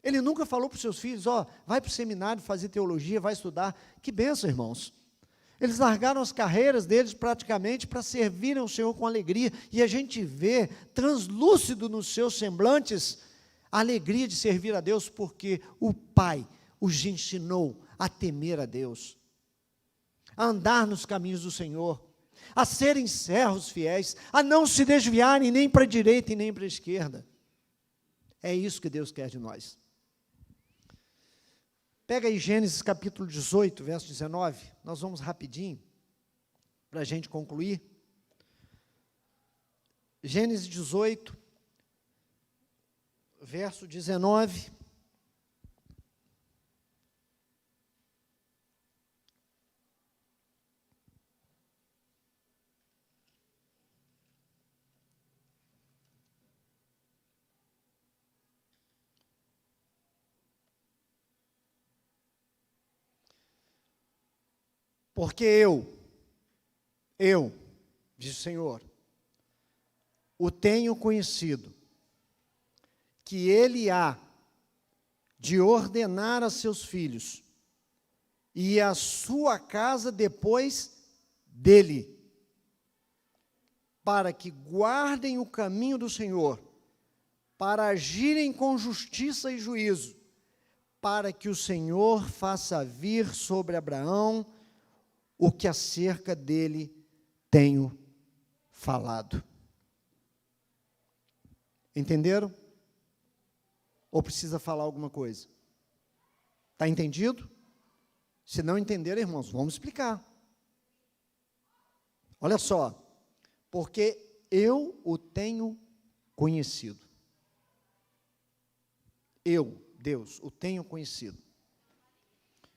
Ele nunca falou para os seus filhos: vai para o seminário fazer teologia, vai estudar. Que bênção, irmãos. Eles largaram as carreiras deles praticamente para servirem ao Senhor com alegria, e a gente vê translúcido nos seus semblantes a alegria de servir a Deus, porque o Pai os ensinou a temer a Deus, a andar nos caminhos do Senhor, a serem servos fiéis, a não se desviarem nem para a direita e nem para a esquerda. É isso que Deus quer de nós. Pega aí Gênesis capítulo 18, verso 19. Nós vamos rapidinho, para a gente concluir. Gênesis 18, verso 19. Porque eu, diz o Senhor, o tenho conhecido, que ele há de ordenar a seus filhos e a sua casa depois dele, para que guardem o caminho do Senhor, para agirem com justiça e juízo, para que o Senhor faça vir sobre Abraão o que acerca dele tenho falado. Entenderam? Ou precisa falar alguma coisa? Está entendido? Se não entenderam, irmãos, vamos explicar. Olha só, porque eu o tenho conhecido. Eu, Deus, o tenho conhecido.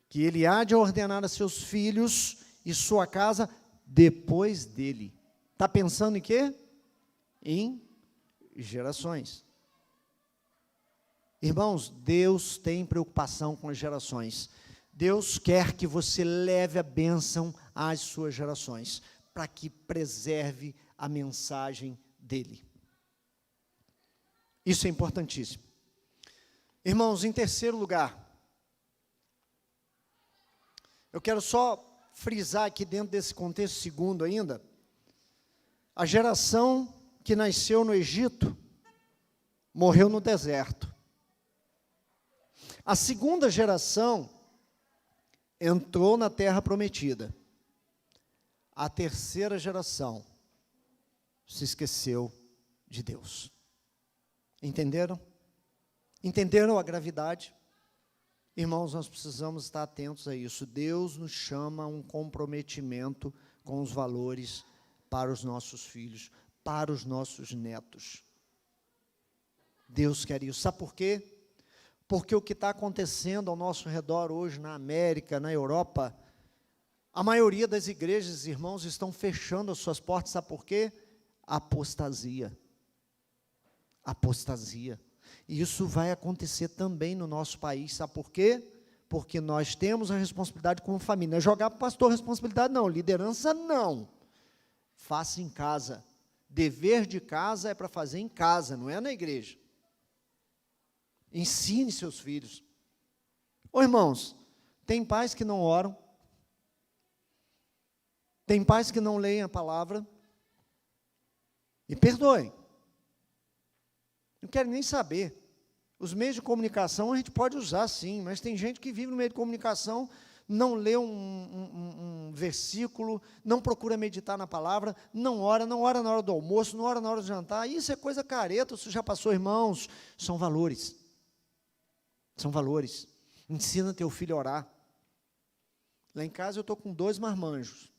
Que ele há de ordenar a seus filhos e sua casa depois dele. Está pensando em quê? Em gerações. Irmãos, Deus tem preocupação com as gerações. Deus quer que você leve a bênção às suas gerações, para que preserve a mensagem dele. Isso é importantíssimo. Irmãos, em terceiro lugar, eu quero só frisar aqui dentro desse contexto segundo ainda, a geração que nasceu no Egito, morreu no deserto. A segunda geração entrou na terra prometida. A terceira geração se esqueceu de Deus. Entenderam? Entenderam a gravidade? Irmãos, nós precisamos estar atentos a isso. Deus nos chama a um comprometimento com os valores para os nossos filhos, para os nossos netos. Deus quer isso. Sabe por quê? Porque o que está acontecendo ao nosso redor hoje, na América, na Europa, a maioria das igrejas, irmãos, estão fechando as suas portas. Sabe por quê? Apostasia. Apostasia. E isso vai acontecer também no nosso país. Sabe por quê? Porque nós temos a responsabilidade como família. Não é jogar para o pastor responsabilidade, não. Liderança, não. Faça em casa. Dever de casa é para fazer em casa, não é na igreja. Ensine seus filhos. Ô irmãos, tem pais que não oram. Tem pais que não leem a palavra. E perdoem. Não quero nem saber. Os meios de comunicação a gente pode usar sim, mas tem gente que vive no meio de comunicação, não lê um versículo, não procura meditar na palavra, não ora na hora do almoço, não ora na hora do jantar. Isso é coisa careta, isso já passou, irmãos. São valores. São valores. Ensina teu filho a orar. Lá em casa eu estou com 2 marmanjos,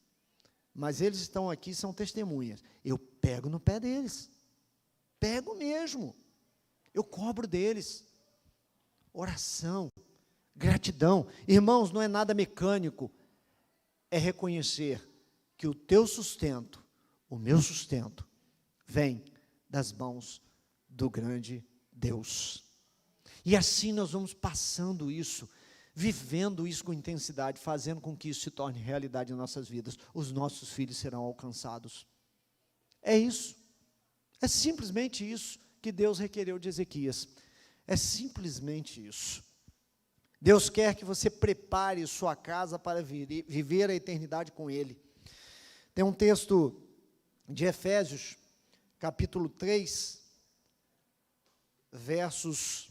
mas eles estão aqui, são testemunhas. Eu pego no pé deles. Pego mesmo. Eu cobro deles. Oração, gratidão. Irmãos, não é nada mecânico. É reconhecer que o teu sustento, o meu sustento, vem das mãos do grande Deus. E assim nós vamos passando isso, vivendo isso com intensidade, fazendo com que isso se torne realidade em nossas vidas. Os nossos filhos serão alcançados. É isso. É simplesmente isso que Deus requereu de Ezequias. É simplesmente isso. Deus quer que você prepare sua casa para viver a eternidade com Ele. Tem um texto de Efésios, capítulo 3, versos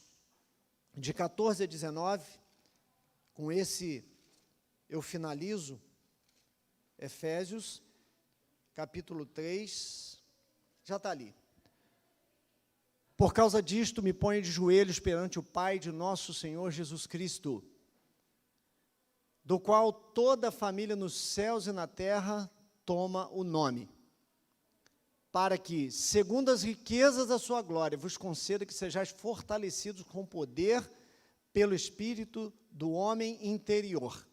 de 14 a 19, com esse eu finalizo. Efésios, capítulo 3, já está ali. Por causa disto, me ponho de joelhos perante o Pai de nosso Senhor Jesus Cristo, do qual toda a família nos céus e na terra toma o nome, para que, segundo as riquezas da sua glória, vos conceda que sejais fortalecidos com poder pelo Espírito do homem interior,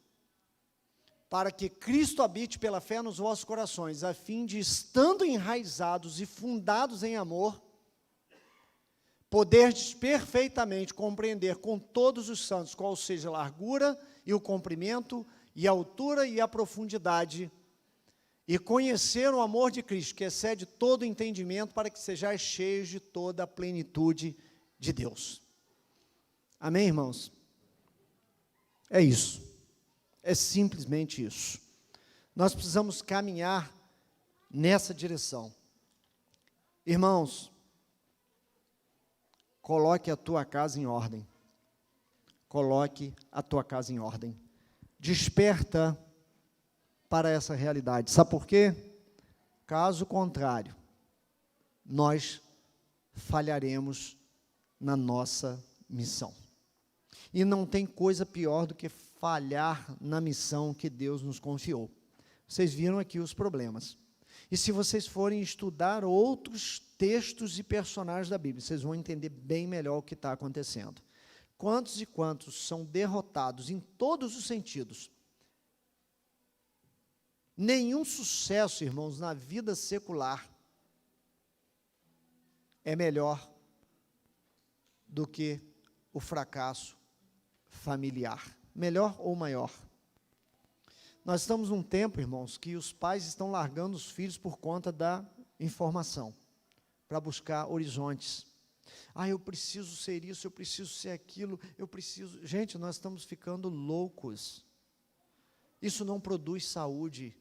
para que Cristo habite pela fé nos vossos corações, a fim de, estando enraizados e fundados em amor, poderdes perfeitamente compreender com todos os santos qual seja a largura e o comprimento, e a altura e a profundidade, e conhecer o amor de Cristo, que excede todo entendimento, para que sejais cheios de toda a plenitude de Deus. Amém, irmãos? É isso. É simplesmente isso. Nós precisamos caminhar nessa direção. Irmãos, coloque a tua casa em ordem. Coloque a tua casa em ordem. Desperta para essa realidade. Sabe por quê? Caso contrário, nós falharemos na nossa missão. E não tem coisa pior do que falhar na missão que Deus nos confiou. Vocês viram aqui os problemas. E se vocês forem estudar outros textos e personagens da Bíblia, vocês vão entender bem melhor o que está acontecendo. Quantos e quantos são derrotados em todos os sentidos? Nenhum sucesso, irmãos, na vida secular é melhor do que o fracasso familiar. Melhor ou maior? Nós estamos num tempo, irmãos, que os pais estão largando os filhos por conta da informação, para buscar horizontes. Eu preciso ser isso, eu preciso ser aquilo, eu preciso... Gente, nós estamos ficando loucos. Isso não produz saúde,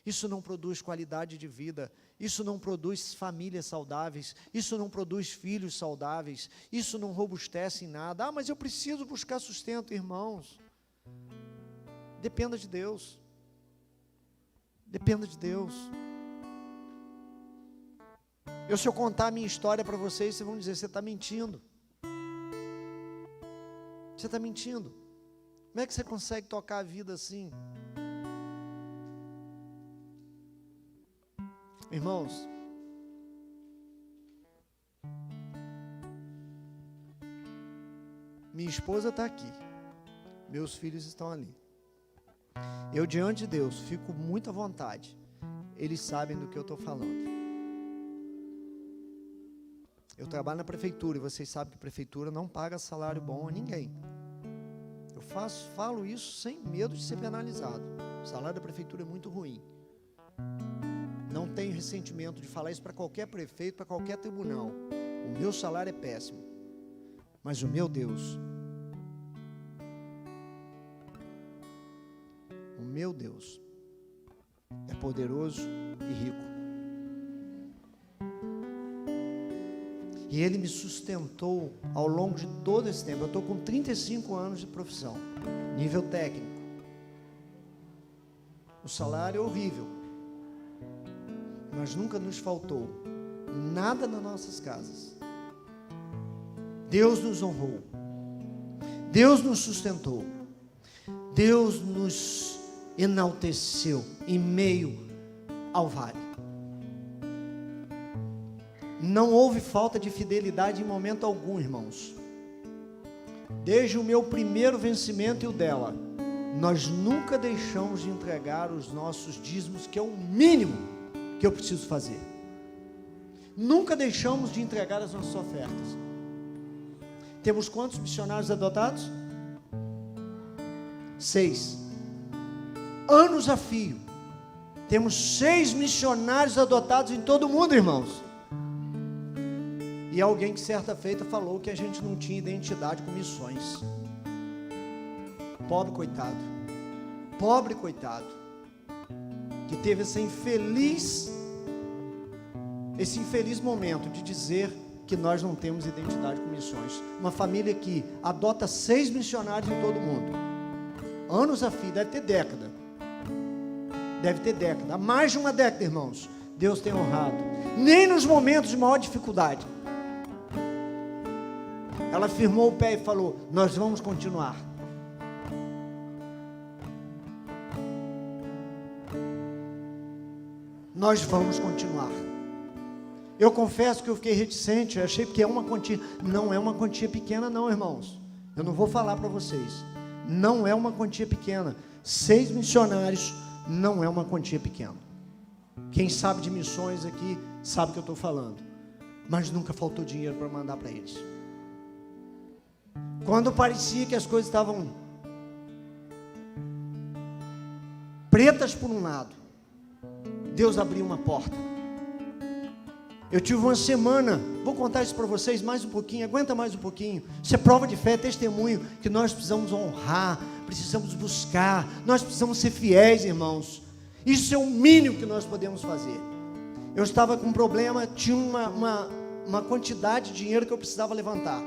isso não produz qualidade de vida, isso não produz famílias saudáveis, isso não produz filhos saudáveis, isso não robustece em nada. Mas eu preciso buscar sustento, irmãos. Dependa de Deus. Dependa de Deus. Se eu contar a minha história para vocês, vocês vão dizer, você está mentindo. Você está mentindo. Como é que você consegue tocar a vida assim? Irmãos, minha esposa está aqui, meus filhos estão ali. Eu, diante de Deus, fico muito à vontade. Eles sabem do que eu estou falando. Eu trabalho na prefeitura e vocês sabem que a prefeitura não paga salário bom a ninguém. Eu falo isso sem medo de ser penalizado. O salário da prefeitura é muito ruim. Não tenho ressentimento de falar isso para qualquer prefeito, para qualquer tribunal. O meu salário é péssimo. Mas o meu Deus é poderoso e rico. E Ele me sustentou ao longo de todo esse tempo. Eu estou com 35 anos de profissão, nível técnico. O salário é horrível, mas nunca nos faltou nada nas nossas casas. Deus nos honrou, Deus nos sustentou, Deus nos enalteceu em meio ao vale. Não houve falta de fidelidade em momento algum, irmãos. Desde o meu primeiro vencimento e o dela, nós nunca deixamos de entregar os nossos dízimos, que é o mínimo que eu preciso fazer. Nunca deixamos de entregar as nossas ofertas. Temos quantos missionários adotados? 6. Anos a fio. Temos 6 missionários adotados em todo o mundo, irmãos. E alguém que certa feita falou que a gente não tinha identidade com missões. Pobre coitado, que teve esse infeliz momento de dizer que nós não temos identidade com missões. Uma família que adota 6 missionários em todo o mundo, anos a fio, deve ter década, há mais de uma década, irmãos. Deus tem honrado, nem nos momentos de maior dificuldade, ela firmou o pé e falou: nós vamos continuar. nós vamos continuar. Eu confesso que eu fiquei reticente, eu achei que é uma quantia. Não é uma quantia pequena não, irmãos. Eu não vou falar para vocês. Não é uma quantia pequena. 6 missionários não é uma quantia pequena. Quem sabe de missões aqui, sabe o que eu estou falando. Mas nunca faltou dinheiro para mandar para eles. Quando parecia que as coisas estavam pretas por um lado, Deus abriu uma porta. Eu tive uma semana, vou contar isso para vocês mais um pouquinho, aguenta mais um pouquinho. Isso é prova de fé, testemunho, que nós precisamos honrar, precisamos buscar, nós precisamos ser fiéis, irmãos. Isso é o mínimo que nós podemos fazer. Eu estava com um problema, tinha uma quantidade de dinheiro que eu precisava levantar.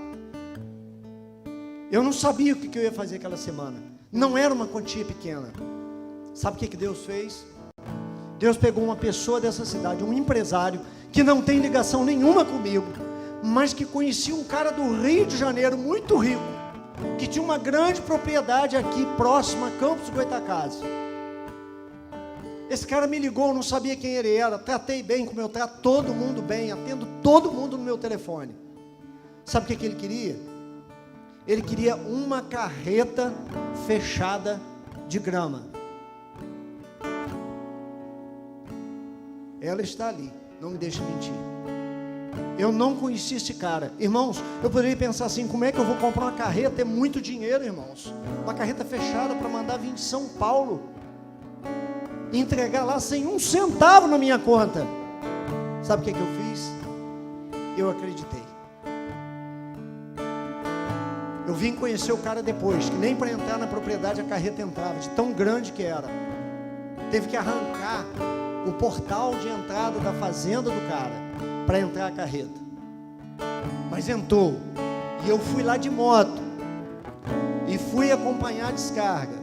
Eu não sabia o que eu ia fazer aquela semana. Não era uma quantia pequena. Sabe o que Deus fez? Deus pegou uma pessoa dessa cidade, um empresário, que não tem ligação nenhuma comigo, mas que conhecia um cara do Rio de Janeiro, muito rico, que tinha uma grande propriedade aqui próxima a Campos do Goytacazes. Esse cara me ligou, eu não sabia quem ele era, tratei bem, como eu trato todo mundo bem, atendo todo mundo no meu telefone. Sabe o que ele queria? Ele queria uma carreta fechada de grama. Ela está ali, não me deixe mentir. Eu não conheci esse cara. Irmãos, eu poderia pensar assim, como é que eu vou comprar uma carreta? É muito dinheiro, irmãos. Uma carreta fechada para mandar vir de São Paulo e entregar lá sem um centavo na minha conta. Sabe o que eu fiz? Eu acreditei. Eu vim conhecer o cara depois, que nem para entrar na propriedade a carreta entrava, de tão grande que era. Teve que arrancar o portal de entrada da fazenda do cara para entrar a carreta. Mas entrou. E eu fui lá de moto e fui acompanhar a descarga.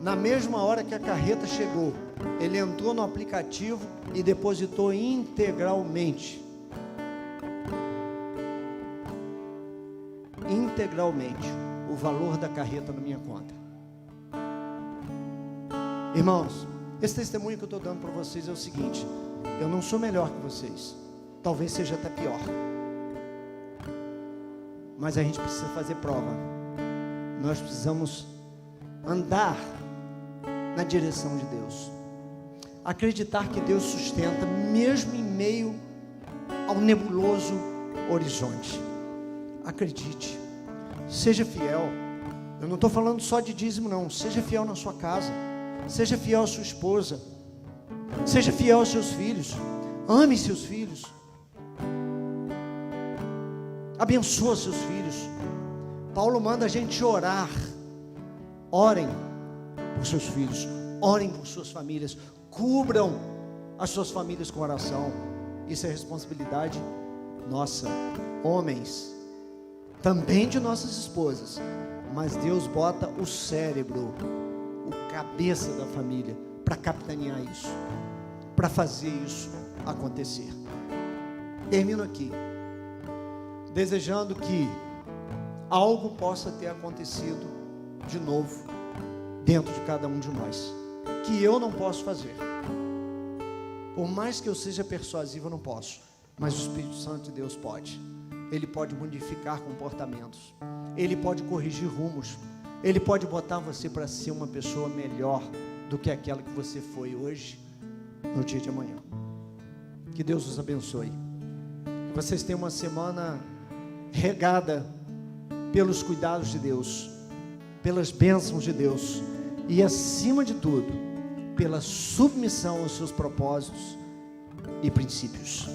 Na mesma hora que a carreta chegou, ele entrou no aplicativo e depositou integralmente o valor da carreta na minha conta. Irmãos, esse testemunho que eu estou dando para vocês é o seguinte: eu não sou melhor que vocês, talvez seja até pior, mas a gente precisa fazer prova. Nós precisamos andar na direção de Deus, acreditar que Deus sustenta mesmo em meio ao nebuloso horizonte. Acredite, seja fiel. Eu não estou falando só de dízimo não. Seja fiel na sua casa, seja fiel à sua esposa, seja fiel aos seus filhos, ame seus filhos, abençoa seus filhos. Paulo manda a gente orar. Orem por seus filhos, orem por suas famílias, cubram as suas famílias com oração. Isso é responsabilidade nossa, homens, também de nossas esposas, mas Deus bota o cérebro, o cabeça da família, para capitanear isso, para fazer isso acontecer. Termino aqui, desejando que algo possa ter acontecido de novo, dentro de cada um de nós, que eu não posso fazer, por mais que eu seja persuasivo, eu não posso, mas o Espírito Santo de Deus pode. Ele pode modificar comportamentos, Ele pode corrigir rumos, Ele pode botar você para ser uma pessoa melhor do que aquela que você foi hoje, no dia de amanhã. Que Deus os abençoe, que vocês tenham uma semana regada pelos cuidados de Deus, pelas bênçãos de Deus e, acima de tudo, pela submissão aos seus propósitos e princípios.